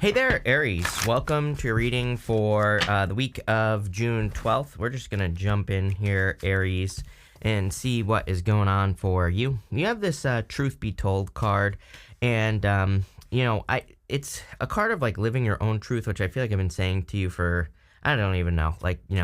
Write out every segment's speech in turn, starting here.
Hey there, Aries. Welcome to your reading for the week of June 12th. We're just going to jump in here, Aries, and see what is going on for you. You have this Truth Be Told card, and, it's a card of, like, living your own truth, which I feel like I've been saying to you for, I don't even know,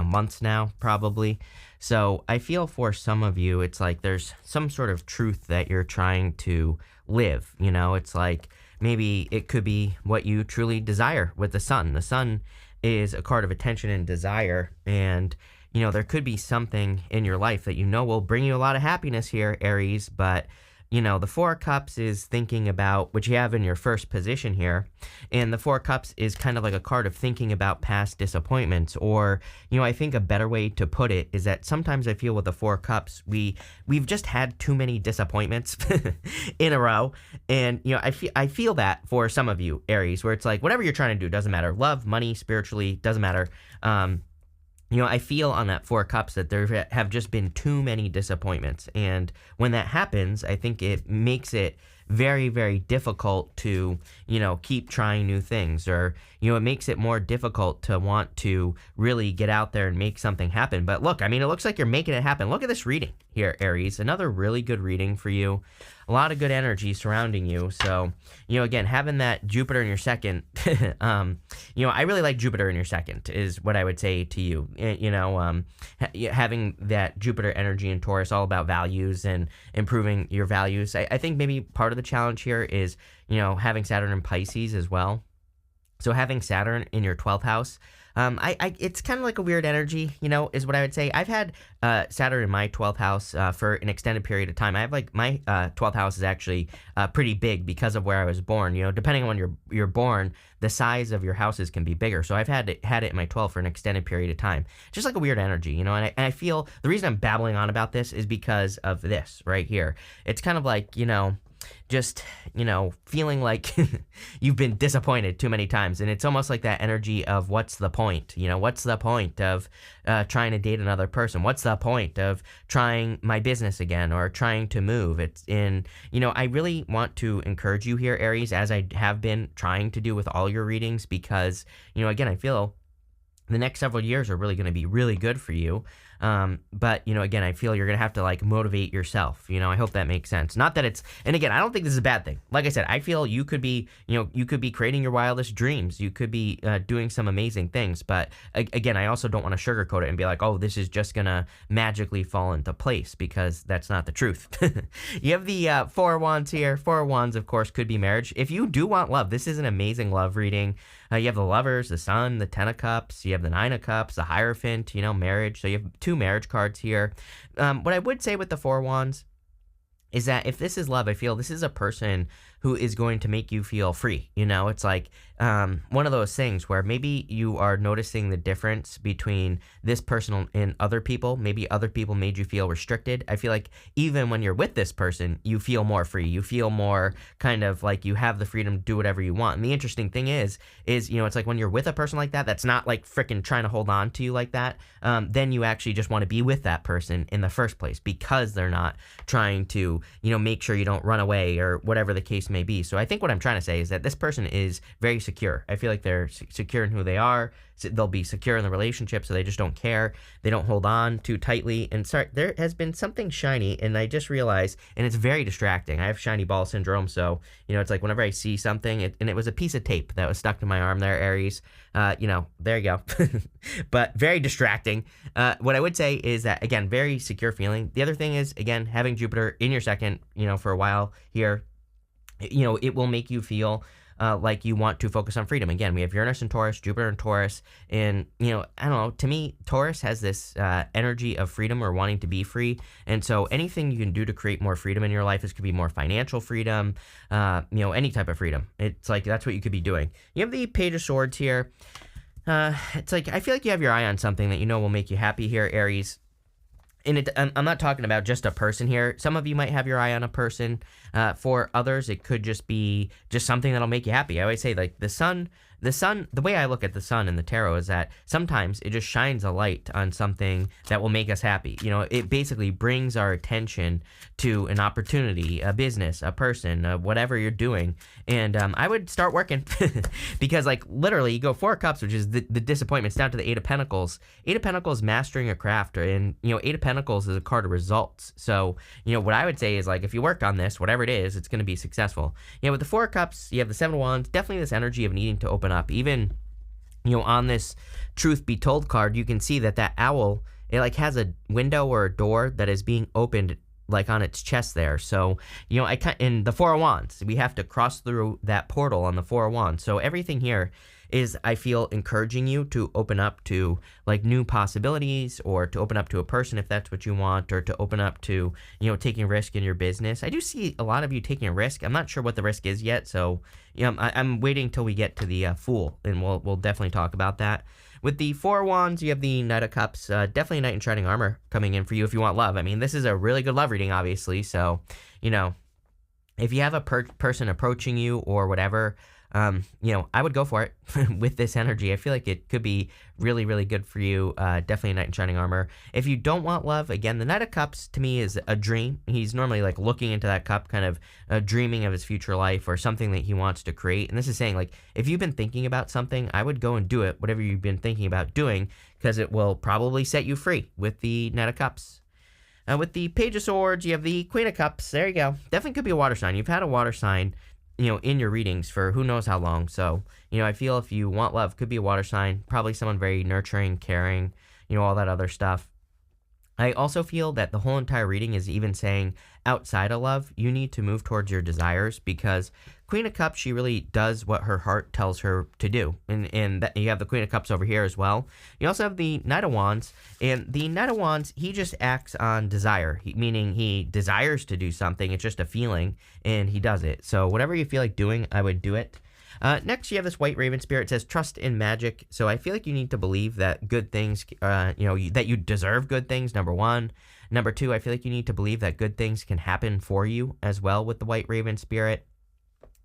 months now, probably. So I feel for some of you, it's like there's some sort of truth that you're trying to live, it's like, maybe it could be what you truly desire with the sun. The sun is a card of attention and desire. And, there could be something in your life that will bring you a lot of happiness here, Aries. But, the Four of Cups is thinking about what you have in your first position here. And the Four of Cups is kind of like a card of thinking about past disappointments. Or, I think a better way to put it is that sometimes I feel with the Four of Cups, we've just had too many disappointments in a row. And, I feel that for some of you, Aries, where it's like whatever you're trying to do doesn't matter. Love, money, spiritually, doesn't matter. I feel on that Four of Cups that there have just been too many disappointments. And when that happens, I think it makes it very, very difficult to, keep trying new things, or, it makes it more difficult to want to really get out there and make something happen. But look, it looks like you're making it happen. Look at this reading here, Aries. Another really good reading for you. A lot of good energy surrounding you. So, again, having that Jupiter in your second, I really like Jupiter in your second is what I would say to you. Having that Jupiter energy in Taurus, all about values and improving your values. I think maybe part of the challenge here is, having Saturn in Pisces as well. So having Saturn in your 12th house, it's kind of like a weird energy, is what I would say. I've had Saturn in my 12th house for an extended period of time. I have my 12th house is actually pretty big because of where I was born. Depending on when you're born, the size of your houses can be bigger. So I've had it in my 12th for an extended period of time. Just like a weird energy, and I feel the reason I'm babbling on about this is because of this right here. It's kind of like, just, feeling like you've been disappointed too many times. And it's almost like that energy of what's the point? What's the point of trying to date another person? What's the point of trying my business again or trying to move? I really want to encourage you here, Aries, as I have been trying to do with all your readings, because, again, I feel the next several years are really going to be really good for you. But, again, I feel you're going to have to motivate yourself. I hope that makes sense. Not that and again, I don't think this is a bad thing. Like I said, I feel you could be creating your wildest dreams. You could be doing some amazing things. But again, I also don't want to sugarcoat it and be like, oh, this is just going to magically fall into place, because that's not the truth. You have the Four of Wands here. Four of Wands, of course, could be marriage. If you do want love, this is an amazing love reading. You have the Lovers, the Sun, the Ten of Cups. You have the Nine of Cups, the Hierophant, marriage. So you have two marriage cards here. What I would say with the Four of Wands is that if this is love, I feel this is a person who is going to make you feel free. It's like one of those things where maybe you are noticing the difference between this person and other people. Maybe other people made you feel restricted. I feel like even when you're with this person, you feel more free. You feel more kind of like you have the freedom to do whatever you want. And the interesting thing is, it's like when you're with a person like that, that's not like freaking trying to hold on to you like that, then you actually just want to be with that person in the first place, because they're not trying to, make sure you don't run away or whatever the case may be. So I think what I'm trying to say is that this person is very secure. I feel like they're secure in who they are. They'll be secure in the relationship, so they just don't care. They don't hold on too tightly. And sorry, there has been something shiny, and I just realized, and it's very distracting. I have shiny ball syndrome, so, it's like whenever I see something, and it was a piece of tape that was stuck to my arm there, Aries. There you go. But very distracting. What I would say is that, again, very secure feeling. The other thing is, again, having Jupiter in your second, for a while here, it will make you feel like you want to focus on freedom. Again, we have Uranus and Taurus, Jupiter and Taurus, and, I don't know, to me, Taurus has this energy of freedom or wanting to be free, and so anything you can do to create more freedom in your life, this could be more financial freedom, any type of freedom. It's like, that's what you could be doing. You have the Page of Swords here. It's like, I feel like you have your eye on something that will make you happy here, Aries. And I'm not talking about just a person here. Some of you might have your eye on a person. For others, it could just be something that'll make you happy. I always say, like, the sun the sun, the way I look at the sun in the tarot is that sometimes it just shines a light on something that will make us happy. You know, it basically brings our attention to an opportunity, a business, a person, whatever you're doing. And I would start working because, like, literally, you go Four of Cups, which is the disappointments, down to the Eight of Pentacles. Eight of Pentacles, mastering a craft, and, you know, Eight of Pentacles is a card of results. So, you know, what I would say is, like, if you work on this, whatever it is, it's going to be successful. You know, with the Four of Cups, you have the Seven of Wands, definitely this energy of needing to open up. Even, you know, on this Truth Be Told card, you can see that owl, it like has a window or a door that is being opened like on its chest there. So, you know, in the Four of Wands, we have to cross through that portal on the Four of Wands. So everything here is, I feel, encouraging you to open up to like new possibilities, or to open up to a person if that's what you want, or to open up to, you know, taking a risk in your business. I do see a lot of you taking a risk. I'm not sure what the risk is yet, so you know, I'm waiting till we get to the Fool, and we'll definitely talk about that. With the Four of Wands, you have the Knight of Cups, definitely Knight in Shining Armor coming in for you if you want love. I mean, this is a really good love reading, obviously, so, you know, if you have a person approaching you or whatever, you know, I would go for it with this energy. I feel like it could be really, really good for you. Definitely a Knight in Shining Armor. If you don't want love, again, the Knight of Cups to me is a dream. He's normally like looking into that cup, kind of dreaming of his future life or something that he wants to create. And this is saying, like, if you've been thinking about something, I would go and do it, whatever you've been thinking about doing, because it will probably set you free with the Knight of Cups. With the Page of Swords, you have the Queen of Cups. There you go. Definitely could be a water sign. You've had a water sign, you know, in your readings for who knows how long. So, you know, I feel if you want love, could be a water sign, probably someone very nurturing, caring, you know, all that other stuff. I also feel that the whole entire reading is even saying outside of love, you need to move towards your desires, because Queen of Cups, she really does what her heart tells her to do. And that, you have the Queen of Cups over here as well. You also have the Knight of Wands, and the Knight of Wands, he just acts on desire, meaning he desires to do something. It's just a feeling, and he does it. So whatever you feel like doing, I would do it. Next, you have this White Raven Spirit. It says, trust in magic. So I feel like you need to believe that good things, you know, that you deserve good things, number one. Number two, I feel like you need to believe that good things can happen for you as well with the White Raven Spirit.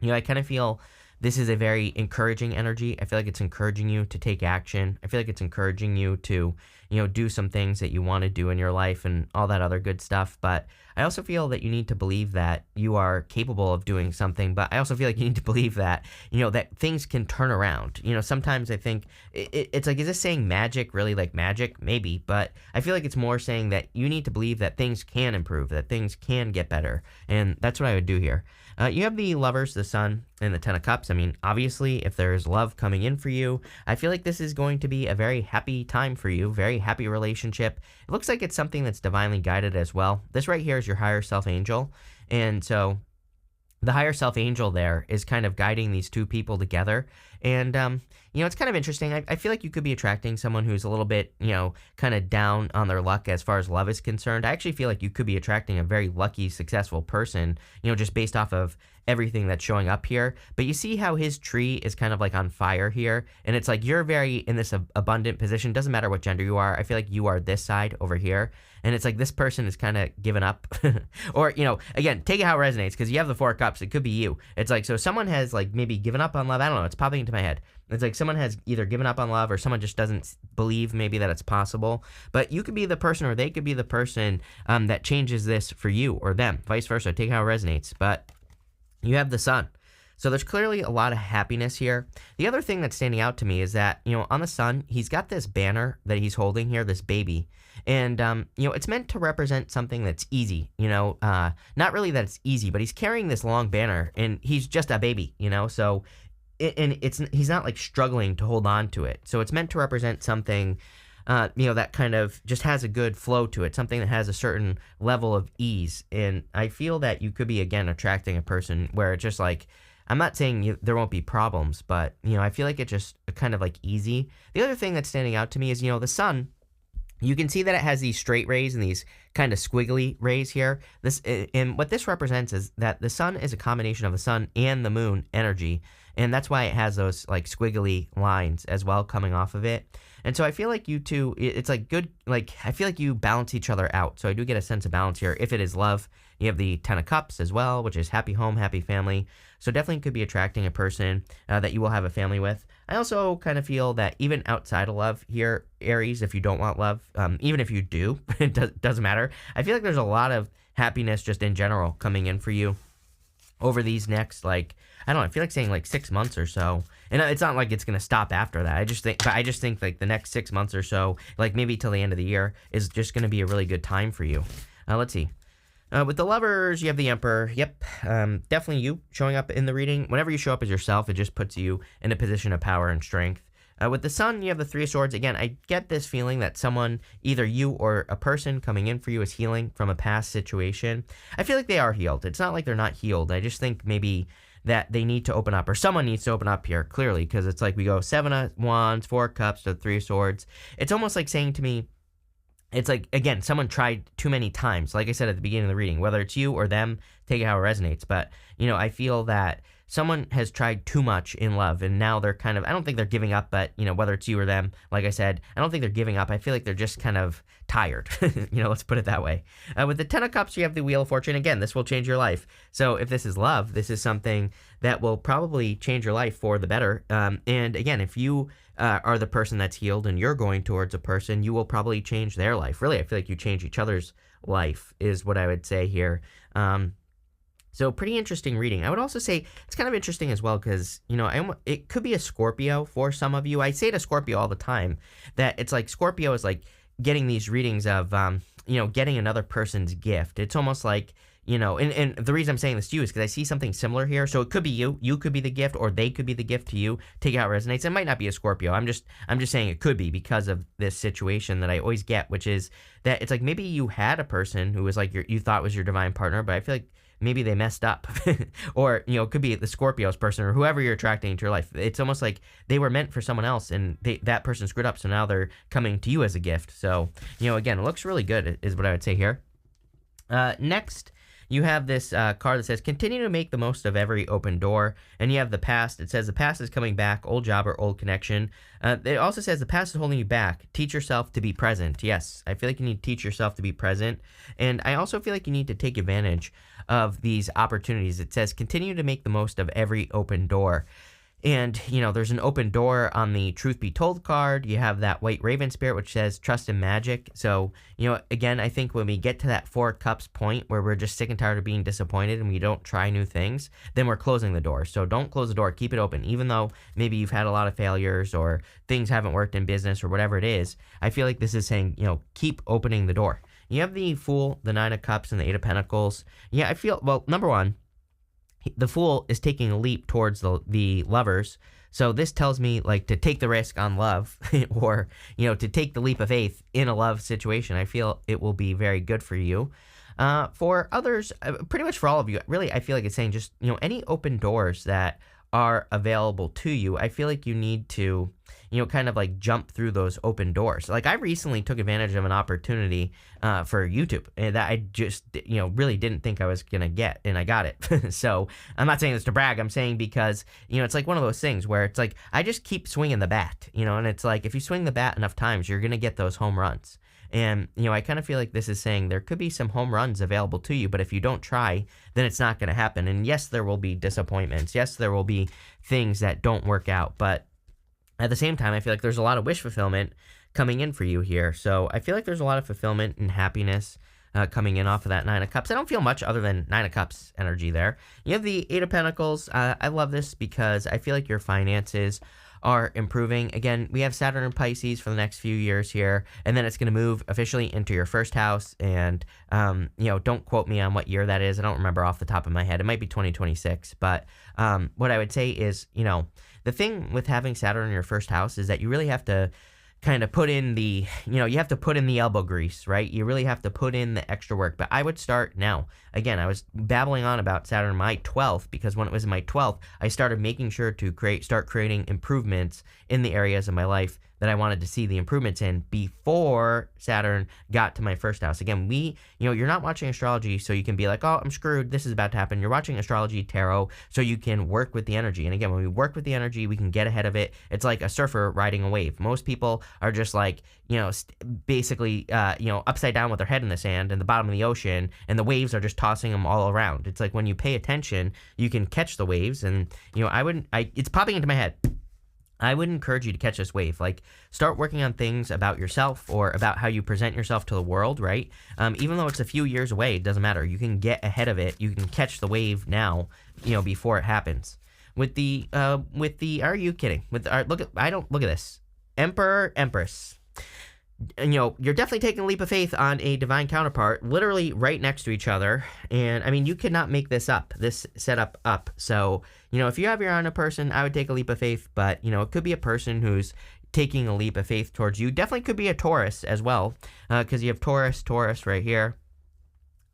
You know, I kind of feel this is a very encouraging energy. I feel like it's encouraging you to take action. I feel like it's encouraging you to, you know, do some things that you want to do in your life and all that other good stuff. But I also feel that you need to believe that you are capable of doing something. But I also feel like you need to believe that, you know, that things can turn around. You know, sometimes I think it's like, is this saying magic really like magic? Maybe. But I feel like it's more saying that you need to believe that things can improve, that things can get better. And that's what I would do here. You have the Lovers, the Sun, and the Ten of Cups. I mean, obviously, if there's love coming in for you, I feel like this is going to be a very happy time for you, very happy relationship. It looks like it's something that's divinely guided as well. This right here is your higher self angel. And so the higher self angel there is kind of guiding these two people together. And, you know, it's kind of interesting. I feel like you could be attracting someone who's a little bit, you know, kind of down on their luck as far as love is concerned. I actually feel like you could be attracting a very lucky, successful person, you know, just based off of everything that's showing up here. But you see how his tree is kind of like on fire here, and it's like you're very in this abundant position. Doesn't matter what gender you are. I feel like you are this side over here, and it's like this person is kind of given up. Or, you know, again, take it how it resonates, because you have the Four of Cups. It could be you. It's like, so someone has like maybe given up on love. I don't know, it's popping into my head. It's like someone has either given up on love, or someone just doesn't believe maybe that it's possible. But you could be the person, or they could be the person that changes this for you or them, vice versa. Take how it resonates. But you have the Sun. So there's clearly a lot of happiness here. The other thing that's standing out to me is that, you know, on the Sun, he's got this banner that he's holding here, this baby. And, you know, it's meant to represent something that's easy, you know, not really that it's easy, but he's carrying this long banner, and he's just a baby, you know, so, and he's not like struggling to hold on to it. So it's meant to represent something, you know, that kind of just has a good flow to it, something that has a certain level of ease. And I feel that you could be, again, attracting a person where it's just like, I'm not saying there won't be problems, but, you know, I feel like it's just kind of like easy. The other thing that's standing out to me is, you know, the Sun, you can see that it has these straight rays and these kind of squiggly rays here. And what this represents is that the Sun is a combination of the Sun and the Moon energy. And that's why it has those like squiggly lines as well coming off of it. And so I feel like you two, it's like good, like I feel like you balance each other out. So I do get a sense of balance here. If it is love, you have the Ten of Cups as well, which is happy home, happy family. So definitely could be attracting a person that you will have a family with. I also kind of feel that even outside of love here, Aries, if you don't want love, even if you do, it doesn't matter. I feel like there's a lot of happiness just in general coming in for you over these next, like, I don't know, I feel like saying like 6 months or so. And it's not like it's going to stop after that. I just think like the next 6 months or so, like maybe till the end of the year, is just going to be a really good time for you. Let's see. With the Lovers, you have the Emperor. Yep, definitely you showing up in the reading. Whenever you show up as yourself, it just puts you in a position of power and strength. With the Sun, you have the Three of Swords. Again, I get this feeling that someone, either you or a person coming in for you, is healing from a past situation. I feel like they are healed. It's not like they're not healed. I just think maybe that they need to open up, or someone needs to open up here, clearly, because it's like we go 7 of Wands, 4 of Cups, to 3 of Swords. It's almost like saying to me, it's like, again, someone tried too many times. Like I said at the beginning of the reading, whether it's you or them, take it how it resonates. But, I feel that someone has tried too much in love, and now they're kind of, I don't think they're giving up, but, whether it's you or them, like I said, I don't think they're giving up. I feel like they're just kind of tired. Let's put it that way. With the Ten of Cups, you have the Wheel of Fortune. Again, this will change your life. So if this is love, this is something that will probably change your life for the better. And again, if you are the person that's healed and you're going towards a person, you will probably change their life. Really, I feel like you change each other's life is what I would say here. So pretty interesting reading. I would also say it's kind of interesting as well because, it could be a Scorpio for some of you. I say to Scorpio all the time that it's like Scorpio is like getting these readings of, getting another person's gift. It's almost like, and the reason I'm saying this to you is because I see something similar here. So it could be you could be the gift, or they could be the gift to you. Take it how it resonates. It might not be a Scorpio. I'm just saying it could be because of this situation that I always get, which is that it's like maybe you had a person who was like you thought was your divine partner, but I feel like maybe they messed up. Or, it could be the Scorpio's person or whoever you're attracting into your life. It's almost like they were meant for someone else and that person screwed up. So now they're coming to you as a gift. So, again, it looks really good is what I would say here. Next, you have this card that says, continue to make the most of every open door. And you have the past. It says the past is coming back, old job or old connection. It also says the past is holding you back. Teach yourself to be present. Yes, I feel like you need to teach yourself to be present. And I also feel like you need to take advantage of these opportunities. It says, continue to make the most of every open door. And, there's an open door on the Truth Be Told card. You have that White Raven Spirit, which says trust in magic. So, again, I think when we get to that 4 Cups point where we're just sick and tired of being disappointed and we don't try new things, then we're closing the door. So don't close the door. Keep it open. Even though maybe you've had a lot of failures or things haven't worked in business or whatever it is, I feel like this is saying, keep opening the door. You have the Fool, the 9 of Cups, and the 8 of Pentacles. Yeah, I feel, well, number one, the Fool is taking a leap towards the Lovers. So this tells me like to take the risk on love or, to take the leap of faith in a love situation. I feel it will be very good for you. For others, pretty much for all of you, really, I feel like it's saying just, any open doors that are available to you, I feel like you need to, kind of like jump through those open doors. Like I recently took advantage of an opportunity for YouTube that I just, really didn't think I was going to get, and I got it. So I'm not saying this to brag. I'm saying because, it's like one of those things where it's like, I just keep swinging the bat, and it's like, if you swing the bat enough times, you're going to get those home runs. And, I kind of feel like this is saying there could be some home runs available to you, but if you don't try, then it's not going to happen. And yes, there will be disappointments. Yes, there will be things that don't work out. But at the same time, I feel like there's a lot of wish fulfillment coming in for you here. So I feel like there's a lot of fulfillment and happiness coming in off of that 9 of Cups. I don't feel much other than 9 of Cups energy there. You have the 8 of Pentacles. I love this because I feel like your finances are improving. Again, we have Saturn and Pisces for the next few years here, and then it's going to move officially into your first house. And, don't quote me on what year that is. I don't remember off the top of my head. It might be 2026. But what I would say is, the thing with having Saturn in your first house is that you really have to kind of put in the, you have to put in the elbow grease, right? You really have to put in the extra work. But I would start now. Again, I was babbling on about Saturn in my 12th because when it was in my 12th, I started making sure to start creating improvements in the areas of my life that I wanted to see the improvements in before Saturn got to my first house. Again, you're not watching astrology so you can be like, oh, I'm screwed, this is about to happen. You're watching astrology, tarot, so you can work with the energy. And again, when we work with the energy, we can get ahead of it. It's like a surfer riding a wave. Most people are just like, basically, upside down with their head in the sand in the bottom of the ocean, and the waves are just tossing them all around. It's like when you pay attention, you can catch the waves. And, it's popping into my head. I would encourage you to catch this wave. Like, start working on things about yourself or about how you present yourself to the world, right? Even though it's a few years away, it doesn't matter. You can get ahead of it. You can catch the wave now, before it happens. Are you kidding? Look at this. Emperor, Empress. You're definitely taking a leap of faith on a divine counterpart, literally right next to each other. And I mean, you cannot make this setup up. So, if you have your eye on a person, I would take a leap of faith, but, it could be a person who's taking a leap of faith towards you. Definitely could be a Taurus as well, because you have Taurus right here.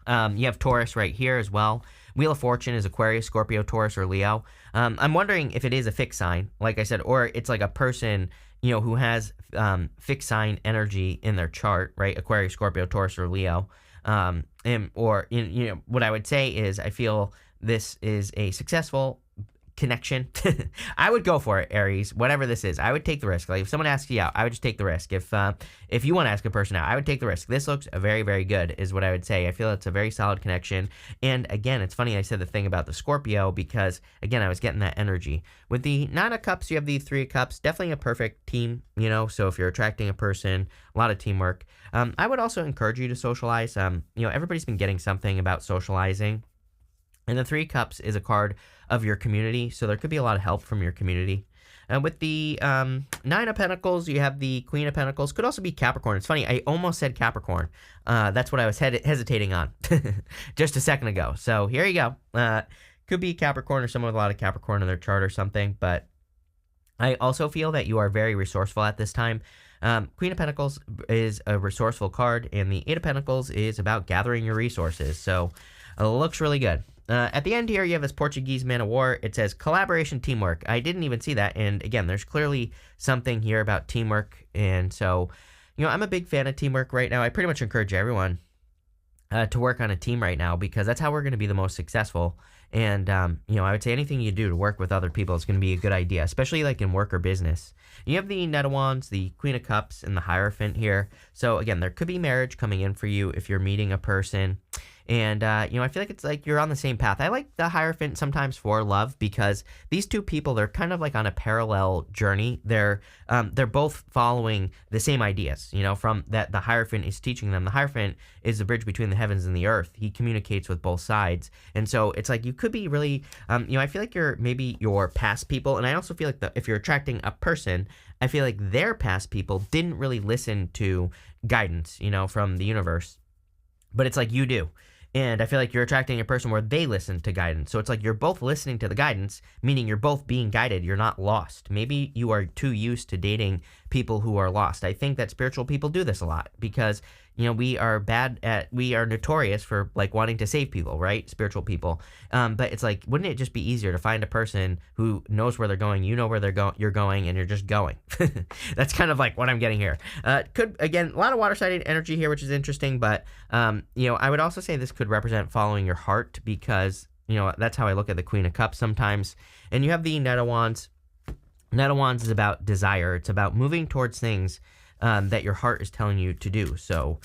You have Taurus right here as well. Wheel of Fortune is Aquarius, Scorpio, Taurus, or Leo. I'm wondering if it is a fixed sign, like I said, or it's like a person who has fixed sign energy in their chart, right? Aquarius, Scorpio, Taurus, or Leo. What I would say is I feel this is a successful connection. I would go for it, Aries. Whatever this is, I would take the risk. Like, if someone asks you out, I would just take the risk. If you want to ask a person out, I would take the risk. This looks very, very good, is what I would say. I feel it's a very solid connection. And again, it's funny I said the thing about the Scorpio because, again, I was getting that energy. With the Nine of Cups, you have the Three of Cups. Definitely a perfect team, so if you're attracting a person, a lot of teamwork. I would also encourage you to socialize. Everybody's been getting something about socializing. And the Three of Cups is a card of your community, so there could be a lot of help from your community. With the Nine of Pentacles, you have the Queen of Pentacles. Could also be Capricorn. It's funny, I almost said Capricorn. That's what I was hesitating on just a second ago. So here you go. Could be Capricorn or someone with a lot of Capricorn in their chart or something. But I also feel that you are very resourceful at this time. Queen of Pentacles is a resourceful card, and the Eight of Pentacles is about gathering your resources. So it looks really good. At the end here, you have this Portuguese man of war. It says collaboration, teamwork. I didn't even see that. And again, there's clearly something here about teamwork. And so, I'm a big fan of teamwork right now. I pretty much encourage everyone to work on a team right now because that's how we're going to be the most successful. And, I would say anything you do to work with other people is going to be a good idea, especially like in work or business. You have the Knight of Wands, the Queen of Cups, and the Hierophant here. So again, there could be marriage coming in for you if you're meeting a person. And, I feel like it's like you're on the same path. I like the Hierophant sometimes for love because these two people, they're kind of like on a parallel journey. They're both following the same ideas, from that the Hierophant is teaching them. The Hierophant is the bridge between the heavens and the earth. He communicates with both sides. And so it's like you could be really, I feel like you're maybe your past people. And I also feel like if you're attracting a person, I feel like their past people didn't really listen to guidance, from the universe. But it's like you do. And I feel like you're attracting a person where they listen to guidance. So it's like you're both listening to the guidance, meaning you're both being guided. You're not lost. Maybe you are too used to dating people who are lost. I think that spiritual people do this a lot because, we are notorious for like wanting to save people, right? Spiritual people. But it's like, wouldn't it just be easier to find a person who knows where they're going, where you're going, and you're just going. That's kind of like what I'm getting here. Again, a lot of water sign energy here, which is interesting, but, I would also say this could represent following your heart because, that's how I look at the Queen of Cups sometimes. And you have the Knight of Wands. Knight of Wands is about desire. It's about moving towards things that your heart is telling you to do. So,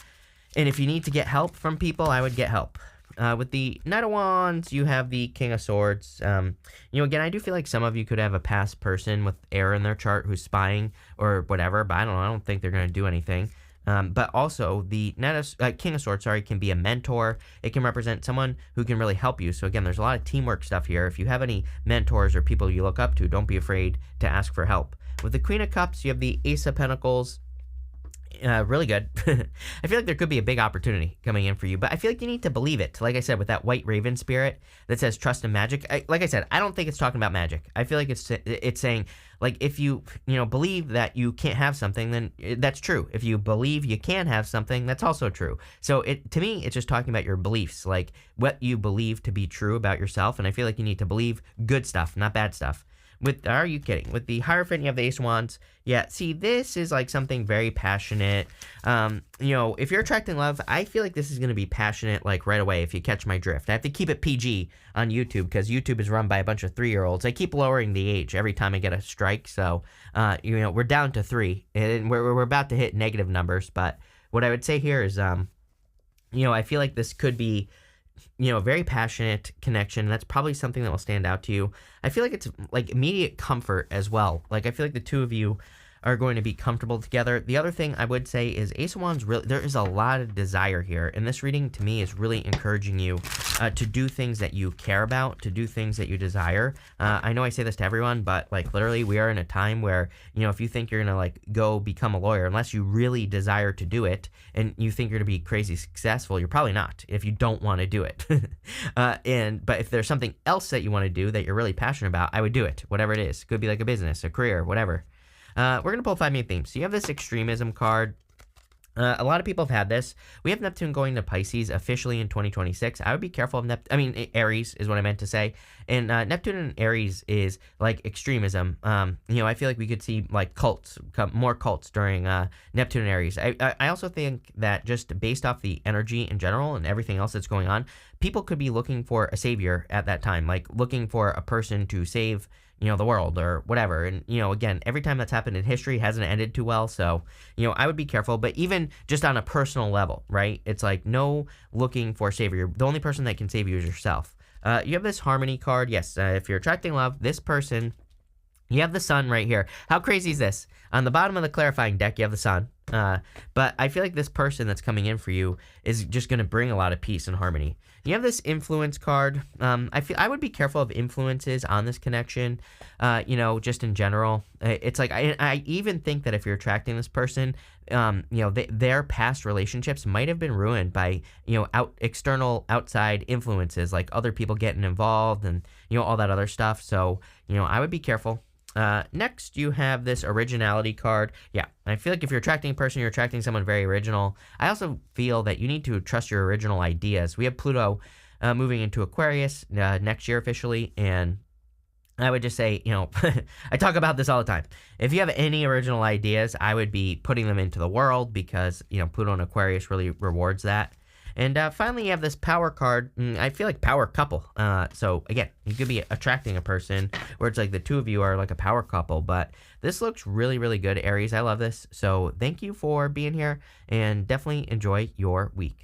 and if you need to get help from people, I would get help. With the Knight of Wands, you have the King of Swords. Again, I do feel like some of you could have a past person with air in their chart who's spying or whatever, but I don't know. I don't think they're going to do anything. But also, the King of Swords, can be a mentor. It can represent someone who can really help you. So again, there's a lot of teamwork stuff here. If you have any mentors or people you look up to, don't be afraid to ask for help. With the Queen of Cups, you have the Ace of Pentacles. Really good. I feel like there could be a big opportunity coming in for you, but I feel like you need to believe it. Like I said, with that white raven spirit that says trust and magic. Like I said, I don't think it's talking about magic. I feel like it's saying, like, if you believe that you can't have something, then that's true. If you believe you can have something, that's also true. So to me, it's just talking about your beliefs, like what you believe to be true about yourself. And I feel like you need to believe good stuff, not bad stuff. are you kidding? With the Hierophant, you have the Ace of Wands. Yeah, see, this is like something very passionate. If you're attracting love, I feel like this is going to be passionate like right away, if you catch my drift. I have to keep it PG on YouTube because YouTube is run by a bunch of 3-year-olds. I keep lowering the age every time I get a strike. So, we're down to 3 and we're about to hit negative numbers. But what I would say here is, I feel like this could be a very passionate connection. That's probably something that will stand out to you. I feel like it's like immediate comfort as well. Like I feel like the two of you are going to be comfortable together. The other thing I would say is Ace of Wands, really, there is a lot of desire here. And this reading to me is really encouraging you to do things that you care about, to do things that you desire. I know I say this to everyone, but like literally we are in a time where, if you think you're going to like go become a lawyer, unless you really desire to do it and you think you're going to be crazy successful, you're probably not if you don't want to do it. But if there's something else that you want to do that you're really passionate about, I would do it, whatever it is. Could be like a business, a career, whatever. We're going to pull 5 main themes. So you have this extremism card. A lot of people have had this. We have Neptune going to Pisces officially in 2026. I would be careful of Aries is what I meant to say. And Neptune and Aries is like extremism. I feel like we could see like more cults during Neptune and Aries. I also think that just based off the energy in general and everything else that's going on, people could be looking for a savior at that time, like looking for a person to save the world or whatever. And, again, every time that's happened in history, hasn't ended too well. So, I would be careful. But even just on a personal level, right? It's like no looking for a savior. The only person that can save you is yourself. You have this harmony card. Yes, if you're attracting love, this person, you have the sun right here. How crazy is this? On the bottom of the clarifying deck, you have the sun. But I feel like this person that's coming in for you is just going to bring a lot of peace and harmony. You have this influence card. I would be careful of influences on this connection, just in general. It's like, I even think that if you're attracting this person, their past relationships might have been ruined by, external outside influences, like other people getting involved and, all that other stuff. So, I would be careful. Next, you have this originality card. Yeah, I feel like if you're attracting a person, you're attracting someone very original. I also feel that you need to trust your original ideas. We have Pluto moving into Aquarius next year officially, and I would just say, I talk about this all the time. If you have any original ideas, I would be putting them into the world because, Pluto and Aquarius really rewards that. And finally, you have this power card. I feel like power couple. So again, you could be attracting a person where it's like the two of you are like a power couple. But this looks really, really good, Aries. I love this. So thank you for being here and definitely enjoy your week.